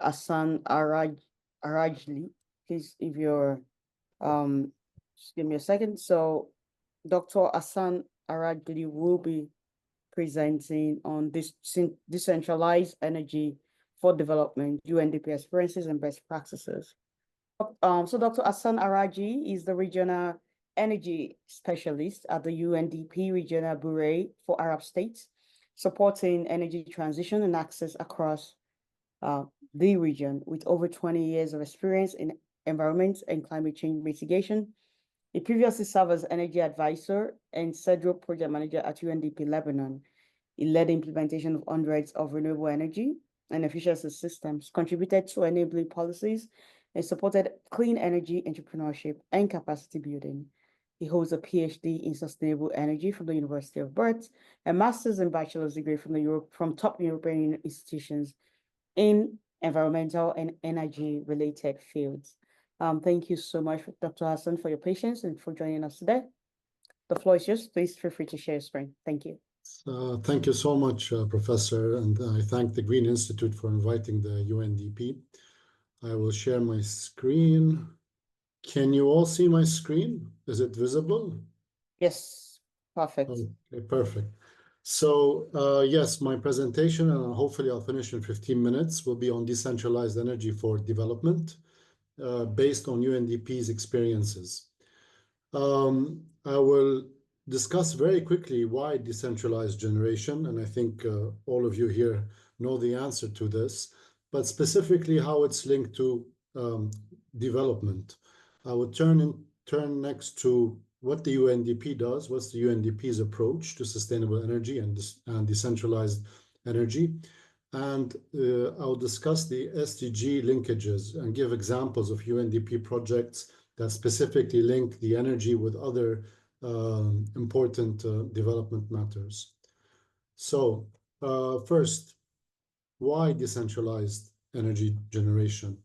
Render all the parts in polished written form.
Hassan Harajli. Please, if you're just give me a second. So Dr. Hassan Harajli will be presenting on this decentralized energy for development, UNDP experiences and best practices. So Dr. Hassan Araji is the regional energy specialist at the UNDP Regional Bureau for Arab States, supporting energy transition and access across the region with over 20 years of experience in environment and climate change mitigation. He previously served as energy advisor and Central Project Manager at UNDP Lebanon. He led the implementation of hundreds of renewable energy and efficiency systems, contributed to enabling policies, and supported clean energy entrepreneurship and capacity building. He holds a PhD in sustainable energy from the University of Perth, a master's and bachelor's degree from top European institutions in environmental and energy-related fields. Thank you so much, Dr. Hassan, for your patience and for joining us today. The floor is yours. Please feel free to share your screen. Thank you. Thank you so much, Professor, and I thank the Green Institute for inviting the UNDP. I will share my screen. Can you all see my screen? Is it visible? Yes, perfect. Okay, perfect. So yes, my presentation, and hopefully I'll finish in 15 minutes, will be on decentralized energy for development based on UNDP's experiences. I will discuss very quickly why decentralized generation, and I think all of you here know the answer to this, but specifically how it's linked to development. I will turn next to what the UNDP does, what's the UNDP's approach to sustainable energy and decentralized energy. And I'll discuss the SDG linkages and give examples of UNDP projects that specifically link the energy with other important development matters. So first, why decentralized energy generation?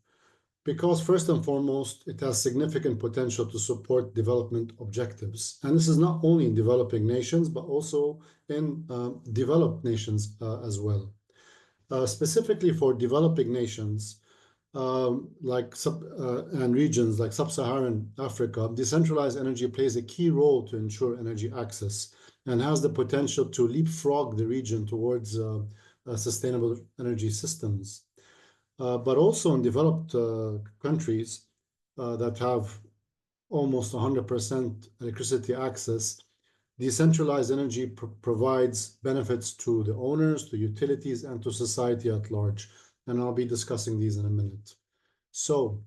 Because first and foremost, it has significant potential to support development objectives. And this is not only in developing nations, but also in developed nations as well. Specifically for developing nations, and regions like sub-Saharan Africa, decentralized energy plays a key role to ensure energy access and has the potential to leapfrog the region towards sustainable energy systems. But also in developed countries that have almost 100% electricity access, decentralized energy provides benefits to the owners, to utilities, and to society at large. And I'll be discussing these in a minute. So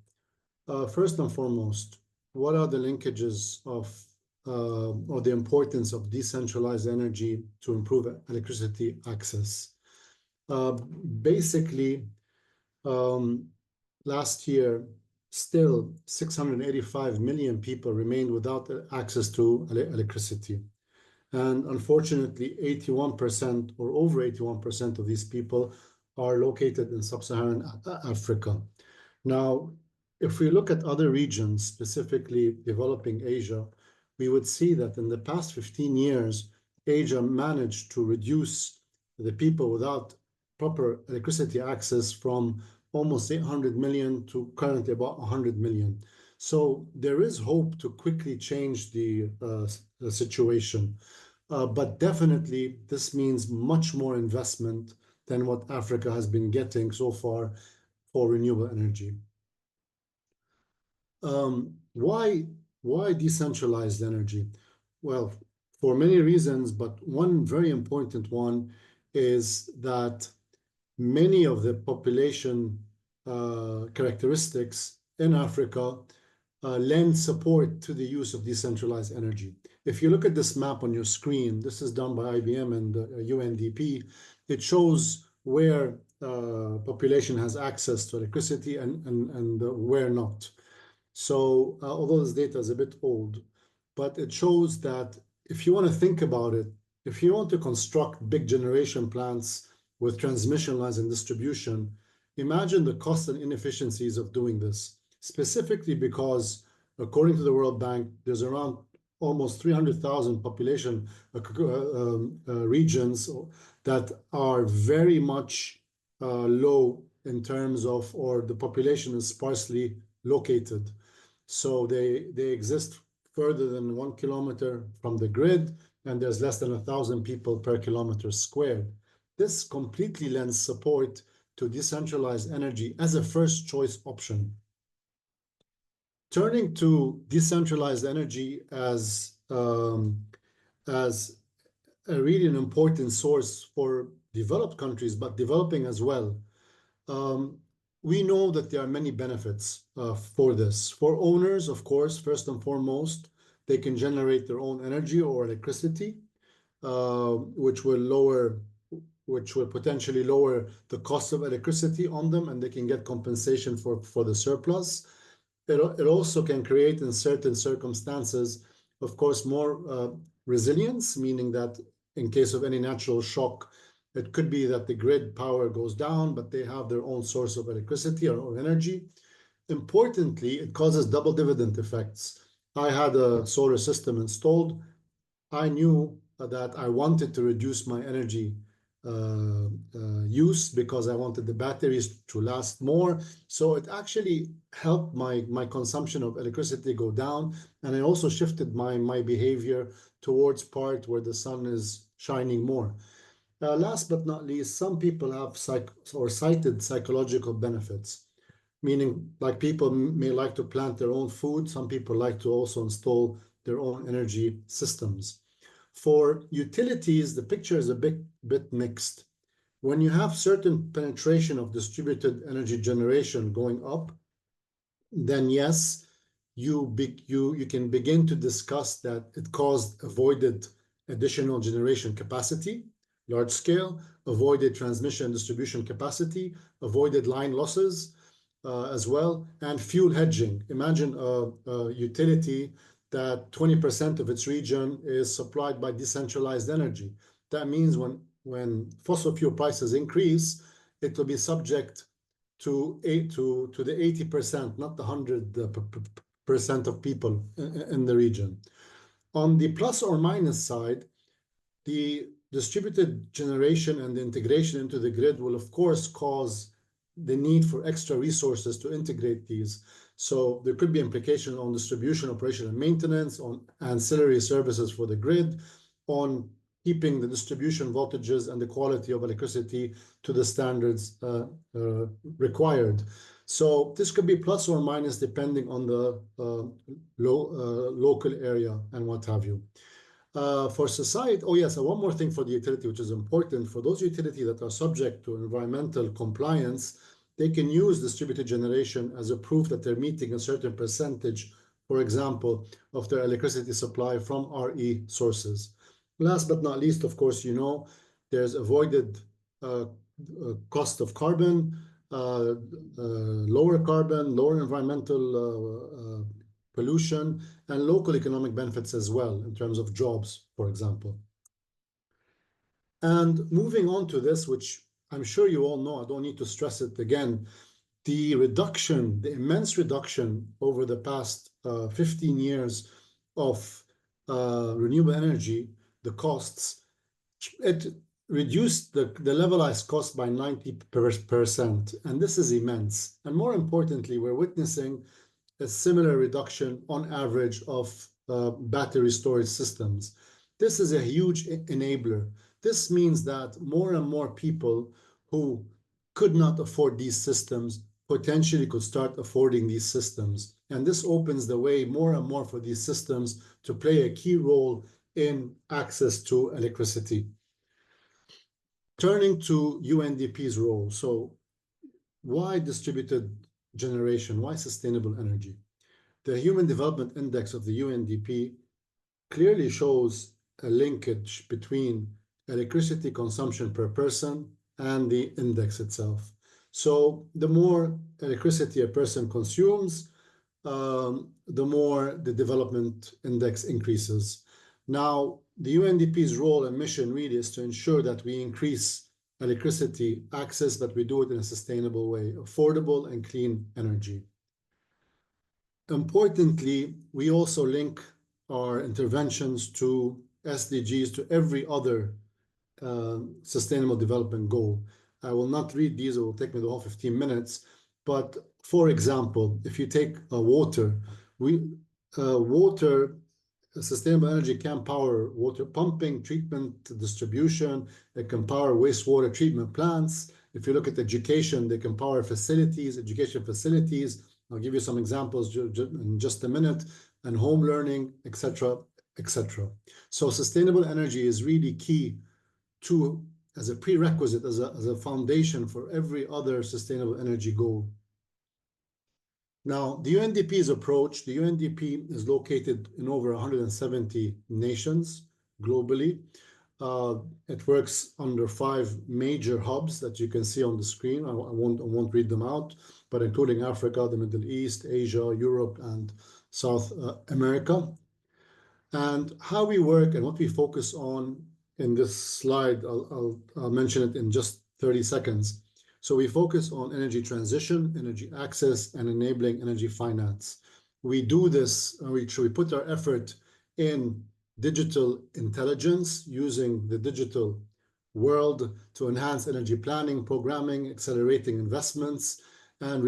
first and foremost, what are the linkages of or the importance of decentralized energy to improve electricity access? Basically, last year, still 685 million people remained without access to electricity. And unfortunately, 81% or over 81% of these people are located in sub-Saharan Africa. Now, if we look at other regions, specifically developing Asia, we would see that in the past 15 years, Asia managed to reduce the people without proper electricity access from almost 800 million to currently about 100 million. So there is hope to quickly change the situation. But definitely, this means much more investment than what Africa has been getting so far for renewable energy. why why decentralized energy? Well, for many reasons, but one very important one is that many of the population characteristics in Africa lend support to the use of decentralized energy. If you look at this map on your screen, this is done by IBM and UNDP, it shows where population has access to electricity and where not. So although this data is a bit old, but it shows that if you want to think about it, if you want to construct big generation plants with transmission lines and distribution, imagine the costs and inefficiencies of doing this, specifically because, according to the World Bank, there's around almost 300,000 population regions that are very much low in terms of, or the population is sparsely located. So they exist further than 1 kilometer from the grid, and there's less than 1,000 people per kilometer squared. This completely lends support to decentralized energy as a first choice option. Turning to decentralized energy as a really an important source for developed countries, but developing as well. Um, we know that there are many benefits for this. For owners, of course, first and foremost, they can generate their own energy or electricity, which will potentially lower the cost of electricity on them, and they can get compensation for the surplus. It also can create, in certain circumstances, of course, more resilience, meaning that in case of any natural shock, it could be that the grid power goes down, but they have their own source of electricity or energy. Importantly, it causes double dividend effects. I had a solar system installed. I knew that I wanted to reduce my energy use because I wanted the batteries to last more. So it actually helped my consumption of electricity go down. And I also shifted my behavior towards part where the sun is shining more. Last but not least, some people have cited psychological benefits, meaning like people may like to plant their own food. Some people like to also install their own energy systems. For utilities, the picture is a bit mixed. When you have certain penetration of distributed energy generation going up, then yes, you can begin to discuss that it caused avoided additional generation capacity, large scale, avoided transmission and distribution capacity, avoided line losses as well, and fuel hedging. Imagine a utility that 20% of its region is supplied by decentralized energy. That means when fossil fuel prices increase, it will be subject to the 80%, not the 100% of people in the region. On the plus or minus side, the distributed generation and the integration into the grid will, of course, cause the need for extra resources to integrate these. So there could be implication on distribution, operation, and maintenance, on ancillary services for the grid, on keeping the distribution voltages and the quality of electricity to the standards required. So this could be plus or minus depending on the local area and what have you. For society, oh yes, and one more thing for the utility, which is important. For those utilities that are subject to environmental compliance, they can use distributed generation as a proof that they're meeting a certain percentage, for example, of their electricity supply from RE sources. Last but not least, of course, there's avoided cost of carbon, lower carbon, lower environmental pollution, and local economic benefits as well in terms of jobs, for example. And moving on to this, which I'm sure you all know, I don't need to stress it again, the immense reduction over the past 15 years of renewable energy, the costs, it reduced the levelized cost by 90%. And this is immense. And more importantly, we're witnessing a similar reduction on average of battery storage systems. This is a huge enabler. This means that more and more people who could not afford these systems potentially could start affording these systems. And this opens the way more and more for these systems to play a key role in access to electricity. Turning to UNDP's role. So why distributed generation? Why sustainable energy? The Human Development Index of the UNDP clearly shows a linkage between electricity consumption per person and the index itself. So the more electricity a person consumes, the more the development index increases. Now, the UNDP's role and mission really is to ensure that we increase electricity access, but we do it in a sustainable way, affordable and clean energy. Importantly, we also link our interventions to SDGs, to every other sustainable development goal. I will not read these, it will take me the whole 15 minutes. But for example, if you take water, water, sustainable energy can power water pumping, treatment, distribution. It can power wastewater treatment plants. If you look at education, they can power facilities, education facilities. I'll give you some examples in just a minute, and home learning, etc., etc. So sustainable energy is really key to, as a prerequisite, as a foundation for every other sustainable energy goal. Now, the UNDP's approach, the UNDP is located in over 170 nations globally. It works under 5 major hubs that you can see on the screen. I won't read them out, but including Africa, the Middle East, Asia, Europe, and South America. And how we work and what we focus on in this slide, I'll mention it in just 30 seconds. So we focus on energy transition, energy access, and enabling energy finance. We do this, we put our effort in digital intelligence, using the digital world to enhance energy planning, programming, accelerating investments, and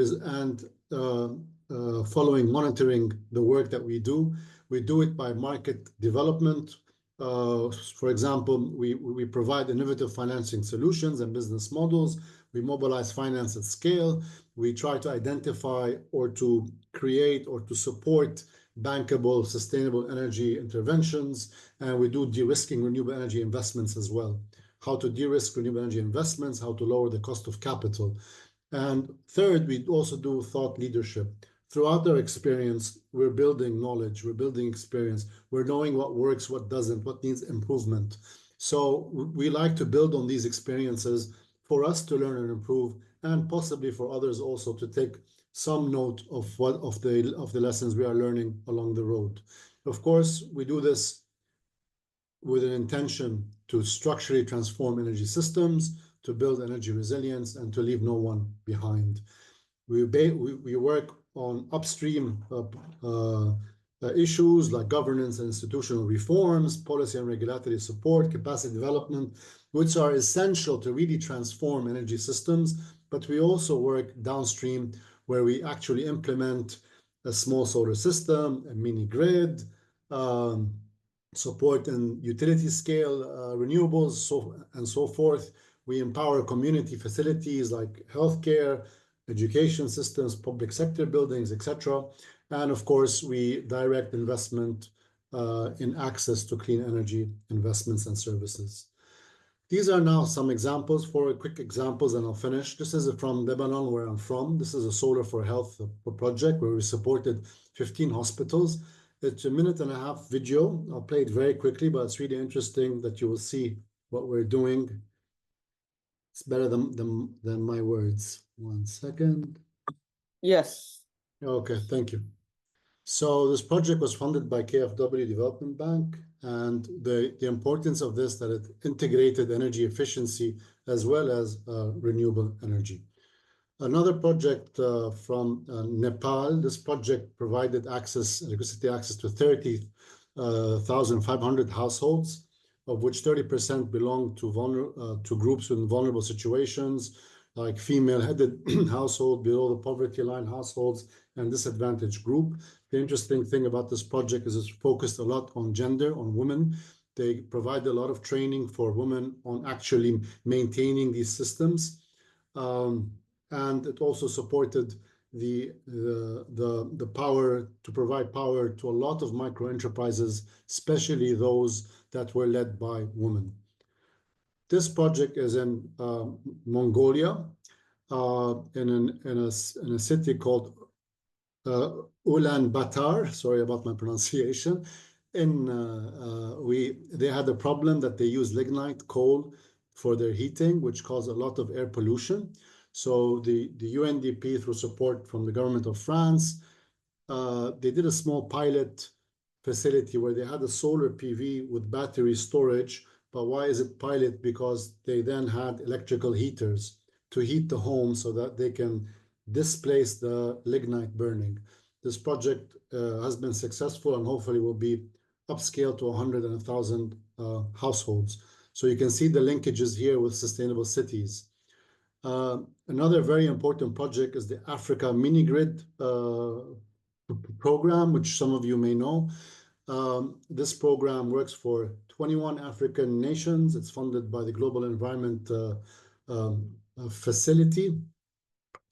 following, monitoring the work that we do. We do it by market development. For example, we provide innovative financing solutions and business models. We mobilize finance at scale. We try to identify or to create or to support bankable, sustainable energy interventions. And we do de-risking renewable energy investments as well. How to de-risk renewable energy investments, how to lower the cost of capital. And third, we also do thought leadership. Throughout our experience, we're building knowledge, we're building experience, we're knowing what works, what doesn't, what needs improvement. So we like to build on these experiences for us to learn and improve, and possibly for others also to take some note of the lessons we are learning along the road. Of course, we do this with an intention to structurally transform energy systems, to build energy resilience, and to leave no one behind. We work on upstream issues like governance and institutional reforms, policy and regulatory support, capacity development, which are essential to really transform energy systems. But we also work downstream, where we actually implement a small solar system, a mini grid, support and utility scale renewables, and so forth. We empower community facilities like healthcare, education systems, public sector buildings, etc. And of course, we direct investment in access to clean energy investments and services. These are now some examples, 4 quick examples, and I'll finish. This is from Lebanon, where I'm from. This is a Solar for Health project where we supported 15 hospitals. It's a 1.5-minute video. I'll play it very quickly, but it's really interesting that you will see what we're doing. It's better than my words. 1 second. Yes. Okay, thank you. So this project was funded by KfW Development Bank, and the importance of this, that it integrated energy efficiency as well as renewable energy. Another project from Nepal. This project provided electricity access to 30,500 households, of which 30% belong to groups in vulnerable situations, like female-headed household, below the poverty line households, and disadvantaged group. The interesting thing about this project is it's focused a lot on gender, on women. They provide a lot of training for women on actually maintaining these systems. And it also supported the power to provide power to a lot of micro enterprises, especially those that were led by women. This project is in Mongolia, in a city called Ulaanbaatar. Sorry about my pronunciation. They had a problem that they use lignite coal for their heating, which caused a lot of air pollution. So the UNDP, through support from the government of France, they did a small pilot facility where they had a solar PV with battery storage. But why is it pilot? Because they then had electrical heaters to heat the home so that they can displace the lignite burning. This project has been successful and hopefully will be upscaled to 100 and 1,000 households. So you can see the linkages here with sustainable cities. Another very important project is the Africa Mini Grid program, which some of you may know. This program works for 21 African nations. It's funded by the Global Environment Facility,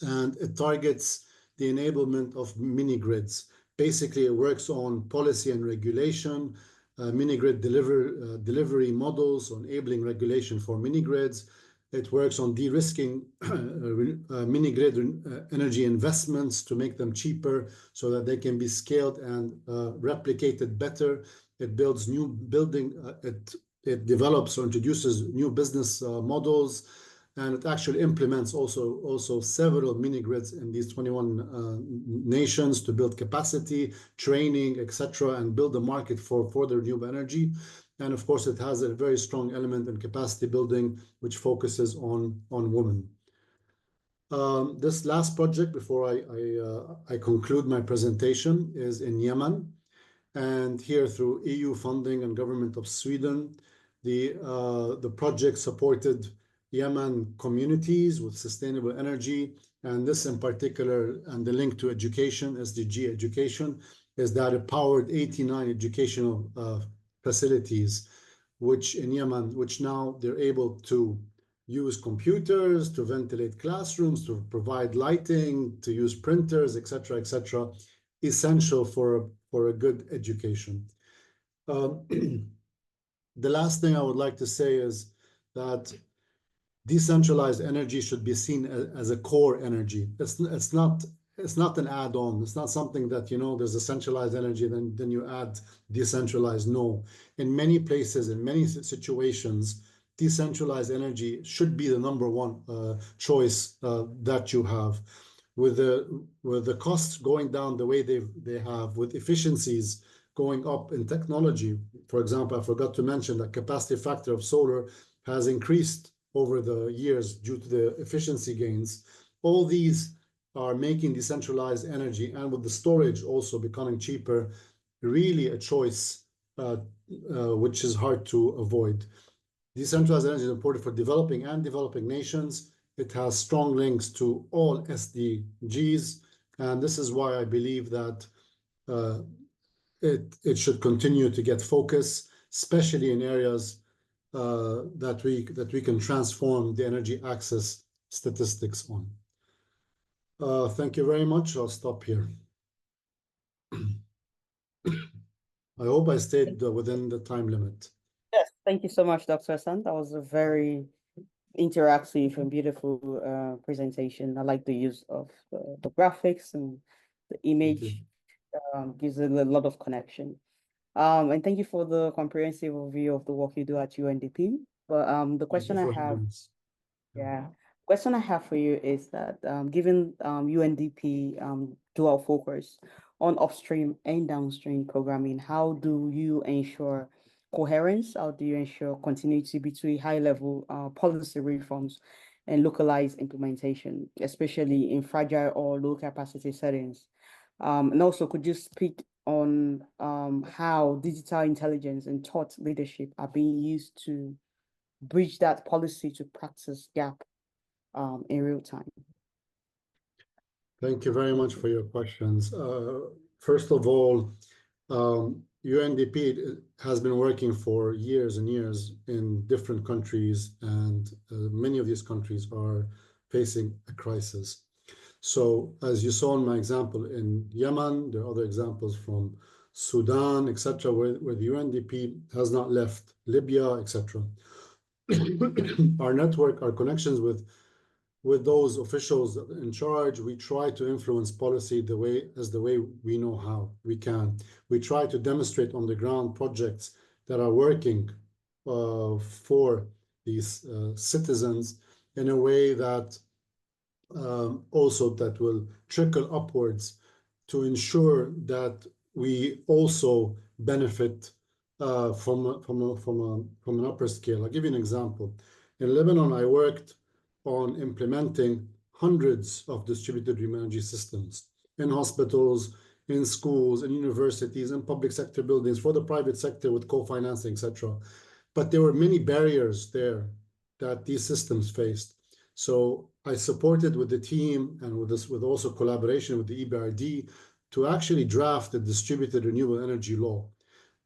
and it targets the enablement of mini grids. Basically, it works on policy and regulation, mini grid delivery models, on enabling regulation for mini grids. It works on de-risking mini grid energy investments to make them cheaper so that they can be scaled and replicated better. It builds new building, it develops or introduces new business models, and it actually implements also several mini grids in these 21 nations to build capacity, training, etc., and build a market for the renewable energy. And of course, it has a very strong element in capacity building, which focuses on women. This last project, before I conclude my presentation, is in Yemen. And here, through EU funding and government of Sweden, the project supported Yemen communities with sustainable energy. And this in particular, and the link to education, SDG education, is that it powered 89 educational facilities, which in Yemen, which now they're able to use computers to ventilate classrooms, to provide lighting, to use printers, etc., essential for a good education. The last thing I would like to say is that decentralized energy should be seen as a core energy. It's not an add-on. It's not something that, there's a centralized energy, then you add decentralized. No. In many places, in many situations, decentralized energy should be the number one choice that you have. With the costs going down the way they have, with efficiencies going up in technology. For example, I forgot to mention that capacity factor of solar has increased over the years due to the efficiency gains. All these are making decentralized energy, and with the storage also becoming cheaper, really a choice which is hard to avoid. Decentralized energy is important for developing and developing nations. It has strong links to all SDGs, and this is why I believe that it should continue to get focus, especially in areas that we can transform the energy access statistics on. Thank you very much. I'll stop here. I hope I stayed within the time limit. Yes, thank you so much, Dr. Hassan. That was a very interactive and beautiful presentation. I like the use of the graphics and the image. Gives a lot of connection. And thank you for the comprehensive overview of the work you do at UNDP. But the question I have, question I have for you is that given UNDP dual focus on upstream and downstream programming, how do you ensure coherence? How do you ensure continuity between high-level policy reforms and localized implementation, especially in fragile or low-capacity settings? And also, could you speak on how digital intelligence and thought leadership are being used to bridge that policy to practice gap in real time? Thank you very much for your questions. First of all, UNDP has been working for years and years in different countries, and many of these countries are facing a crisis. So as you saw in my example in Yemen, there are other examples from Sudan, etc., where the UNDP has not left, Libya, etc. Our network, our connections with those officials in charge, we try to influence policy the way we know how we can. We try to demonstrate on the ground projects that are working for these citizens in a way that also that will trickle upwards to ensure that we also benefit from an upper scale. I'll give you an example. In Lebanon, I worked on implementing hundreds of distributed renewable energy systems in hospitals, in schools, in universities, in public sector buildings, for the private sector with co-financing, etc. But there were many barriers there that these systems faced. So I supported with the team and with also collaboration with the EBRD to actually draft the distributed renewable energy law.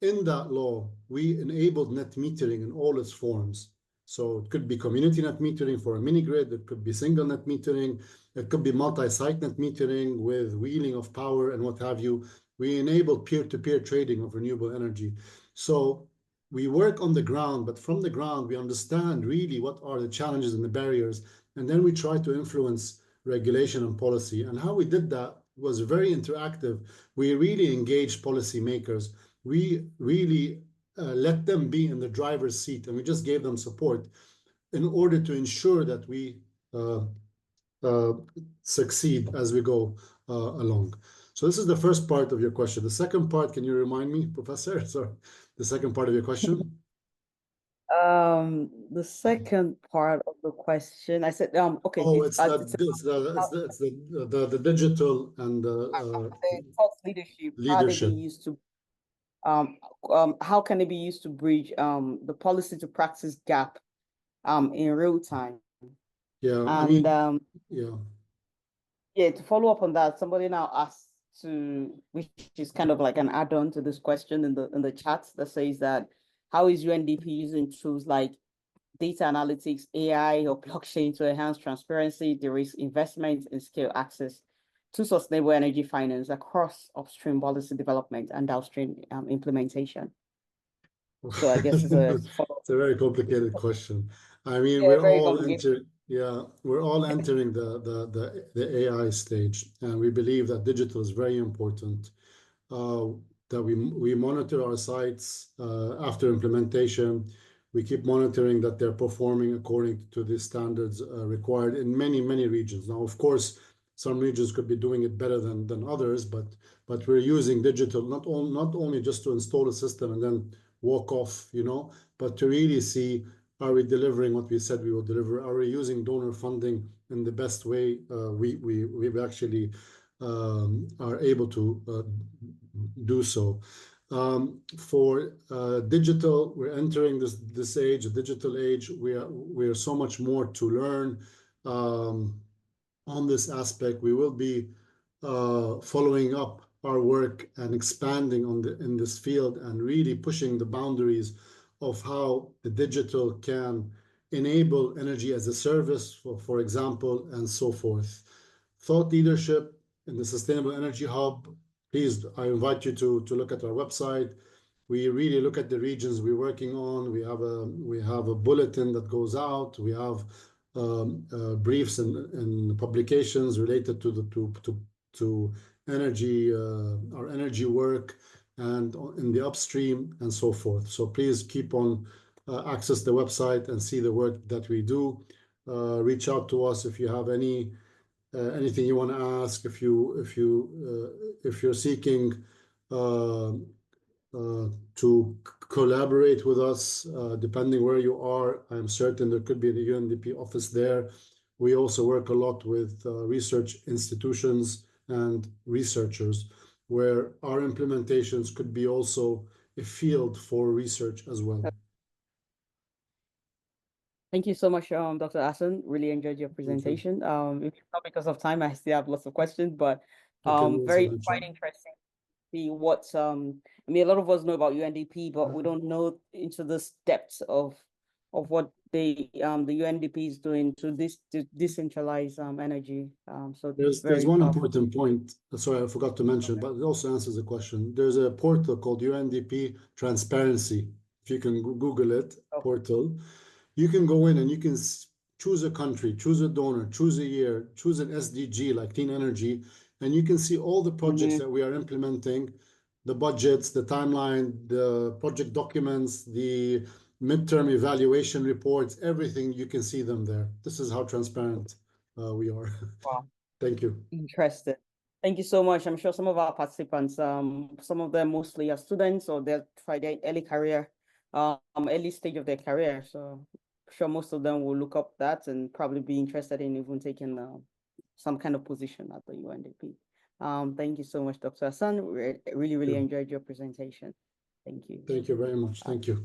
In that law, we enabled net metering in all its forms. So it could be community net metering for a mini grid, it could be single net metering, it could be multi-site net metering with wheeling of power and what have you. We enabled peer-to-peer trading of renewable energy. So we work on the ground, but from the ground, we understand really what are the challenges and the barriers, and then we try to influence regulation and policy. And how we did that was very interactive. We really engaged policymakers. We really let them be in the driver's seat, and we just gave them support in order to ensure that we uh, uh, succeed as we go along. So this is the first part of your question. The second part, can you remind me, Professor? Sorry, the second part of your question. The second part of the question, I said, okay, Oh, it's the digital and the thought leadership, how are they being leadership. used to, how can it be used to bridge the policy to practice gap in real time? Yeah, I And mean, yeah. yeah, to follow up on that, somebody now asked to, which is kind of like an add-on to this question in the chat that says that how is UNDP using tools like data analytics, AI, or blockchain to enhance transparency, de-risk investment, and scale access to sustainable energy finance across upstream policy development and downstream implementation? So I guess it's a follow-up. It's a very complicated question. I mean, Yeah, very complicated. we're all entering the AI stage, and we believe that digital is very important. Uh, that we monitor our sites after implementation. We keep monitoring that they're performing according to the standards required in many regions. Now, of course, some regions could be doing it better than others, but we're using digital not only just to install a system and then walk off, but to really see, are we delivering what we said we will deliver? Are we using donor funding in the best way we actually are able to do so? For digital, we're entering this age, a digital age. We are so much more to learn on this aspect. We will be following up our work and expanding in this field and really pushing the boundaries of how the digital can enable energy as a service, for example, and so forth. Thought leadership in the Sustainable Energy Hub. Please, I invite you to look at our website. We really look at the regions we're working on. We have a bulletin that goes out. We have briefs and publications related to energy, our energy work, and in the upstream and so forth. So please keep on access the website and see the work that we do. Reach out to us if you have anything you want to ask. If you're seeking to collaborate with us, depending where you are. I'm certain there could be the UNDP office there. We also work a lot with research institutions and researchers, where our implementations could be also a field for research as well. Thank you so much, Dr. Hassan. Really enjoyed your Thank you. presentation. If not because of time, I still have lots of questions, but Okay, we also very have a quite chat. interesting to see what I mean, a lot of us know about UNDP, but we don't know into this depth of of what the UNDP is doing to decentralize energy. So There's very one powerful. important point. Sorry, I forgot to mention, Okay. but it also answers the question. There's a portal called UNDP Transparency. If you can Google it, Okay. portal, you can go in and you can choose a country, choose a donor, choose a year, choose an SDG like clean energy, and you can see all the projects that we are implementing, the budgets, the timeline, the project documents, the midterm evaluation reports, everything, you can see them there. This is how transparent we are. Wow. Thank you. Interesting. Thank you so much. I'm sure some of our participants, some of them mostly are students or they're try their early career, early stage of their career. So I'm sure most of them will look up that and probably be interested in even taking some kind of position at the UNDP. Thank you so much, Dr. Hassan. We really Yeah. enjoyed your presentation. Thank you. Thank you very much. Uh, Thank you.